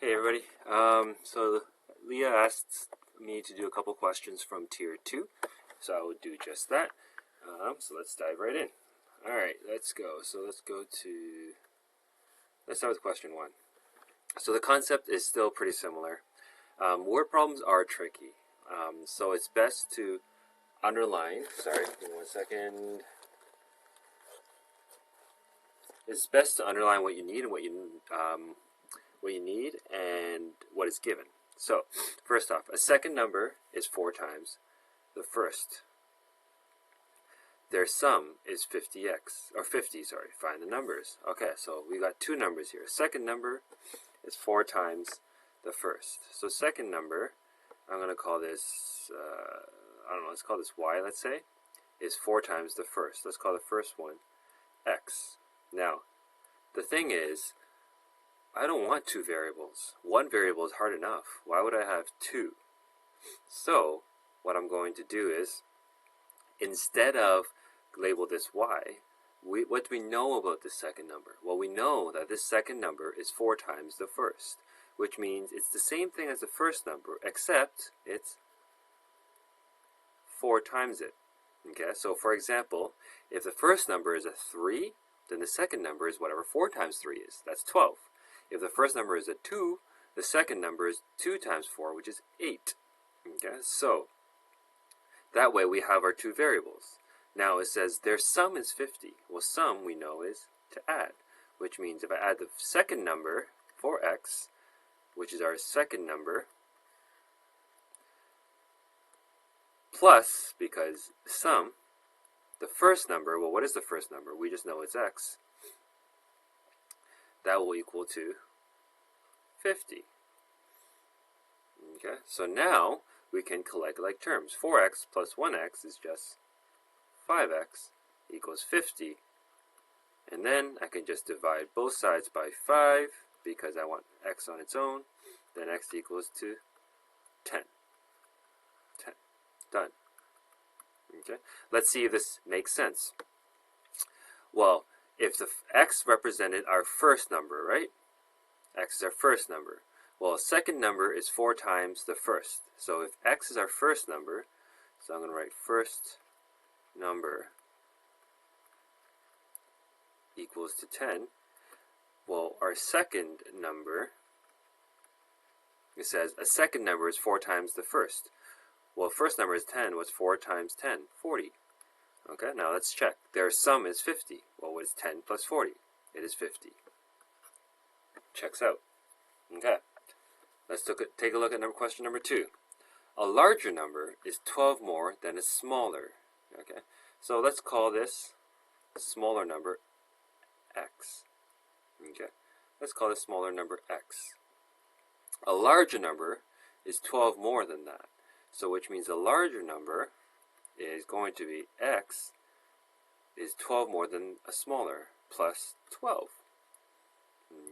Hey everybody. So Leah asked me to do a couple questions from Tier 2, so I will do just that. So let's dive right in. Alright, let's go. Let's start with question 1. So the concept is still pretty similar. Word problems are tricky. So it's best to underline, sorry, give me 1 second. It's best to underline what you need and what you need and what is given. So, first off, a second number is 4 times the first. Their sum is 50x, or 50, sorry, find the numbers. Okay, so we got two numbers here. Second number is 4 times the first. So second number, I'm going to call this, let's call this y, let's say, is 4 times the first. Let's call the first one x. Now, the thing is, I don't want two variables. One variable is hard enough. Why would I have two? So, what I'm going to do is, instead of label this y, what do we know about this second number? Well, we know that this second number is 4 times the first, which means it's the same thing as the first number, except it's 4 times it. Okay, so for example, if the first number is a 3, then the second number is whatever 4 times 3 is. That's 12. If the first number is a 2, the second number is 2 times 4, which is 8. Okay, so that way we have our two variables. Now it says their sum is 50. Well, sum we know is to add, which means if I add the second number, 4x, which is our second number, plus, because sum, the first number, well, what is the first number? We just know it's x. That will equal to 50. Okay, so now we can collect like terms. 4x plus 1x is just 5x equals 50. And then I can just divide both sides by 5 because I want x on its own. Then x equals to 10. 10. Done. Okay, let's see if this makes sense. Well, if the x represented our first number, right? X is our first number. Well, second number is 4 times the first. So if x is our first number, so I'm going to write first number equals to 10. Well, our second number, it says a second number is 4 times the first. Well, first number is 10. What's 4 times 10? 40. Okay, now let's check. Their sum is 50. Well, what is 10 plus 40? It is 50. Checks out. Okay, let's take a look at question number 2. A larger number is 12 more than a smaller. Okay, so let's call this smaller number x. Okay, let's call this smaller number x. A larger number is 12 more than that. So which means a larger number is going to be x is 12 more than a smaller, plus 12.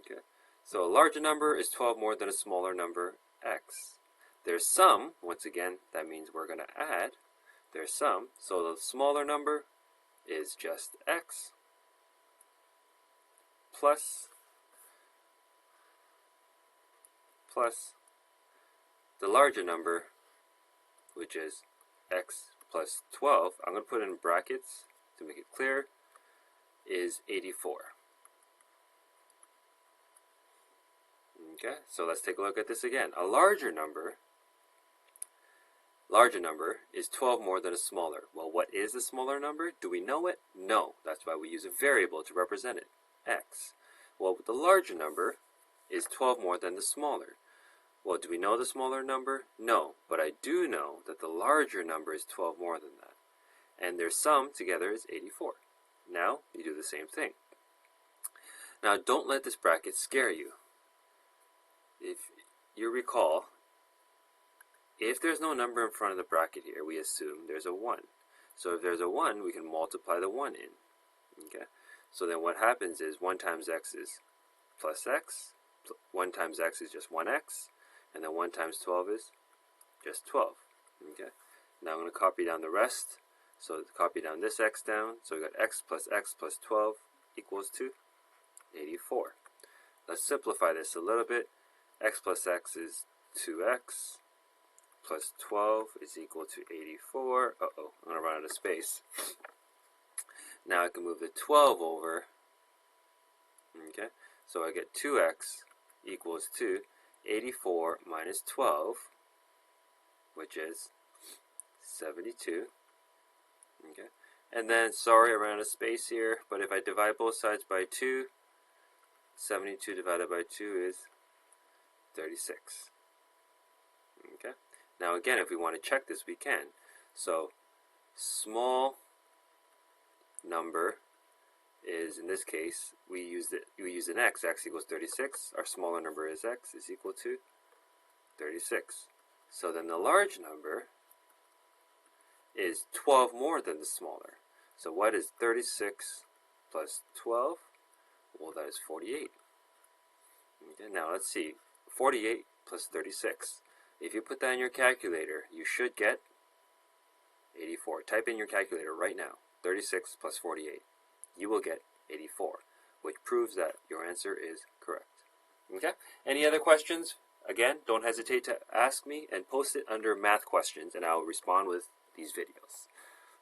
Okay, so a larger number is 12 more than a smaller number, x. Their sum, once again, that means we're going to add their sum. So the smaller number is just x plus the larger number, which is x plus 12, I'm going to put in brackets to make it clear, is 84. Okay, so let's take a look at this again. A larger number is 12 more than a smaller. Well, what is the smaller number? Do we know it? No. That's why we use a variable to represent it, x. Well, the larger number is 12 more than the smaller. Well, do we know the smaller number? No, but I do know that the larger number is 12 more than that. And their sum together is 84. Now, you do the same thing. Now, don't let this bracket scare you. If you recall, if there's no number in front of the bracket here, we assume there's a 1. So if there's a 1, we can multiply the 1 in. Okay? So then what happens is 1 times x is plus x, 1 times x is just 1x, and then 1 times 12 is just 12. Okay? Now I'm going to copy down the rest. So copy down this x down. So we got x plus 12 equals to 84. Let's simplify this a little bit. x plus x is 2x, plus 12 is equal to 84. Uh-oh, I'm going to run out of space. Now I can move the 12 over. Okay, so I get 2x equals to 84 minus 12, which is 72. Okay, and then, sorry, I ran out of space here, but if I divide both sides by 2, 72 divided by 2 is 36. Okay, now again, if we want to check this, we can. So, small number is, in this case, we use an x equals 36. Our smaller number is x is equal to 36. So then the large number is 12 more than the smaller. So what is 36 plus 12? Well, that is 48. Okay, now let's see. 48 plus 36. If you put that in your calculator, you should get 84. Type in your calculator right now. 36 plus 48. You will get 84, which proves that your answer is correct. Okay? Any other questions? Again, don't hesitate to ask me and post it under math questions, and I'll respond with these videos.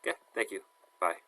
Okay? Thank you. Bye.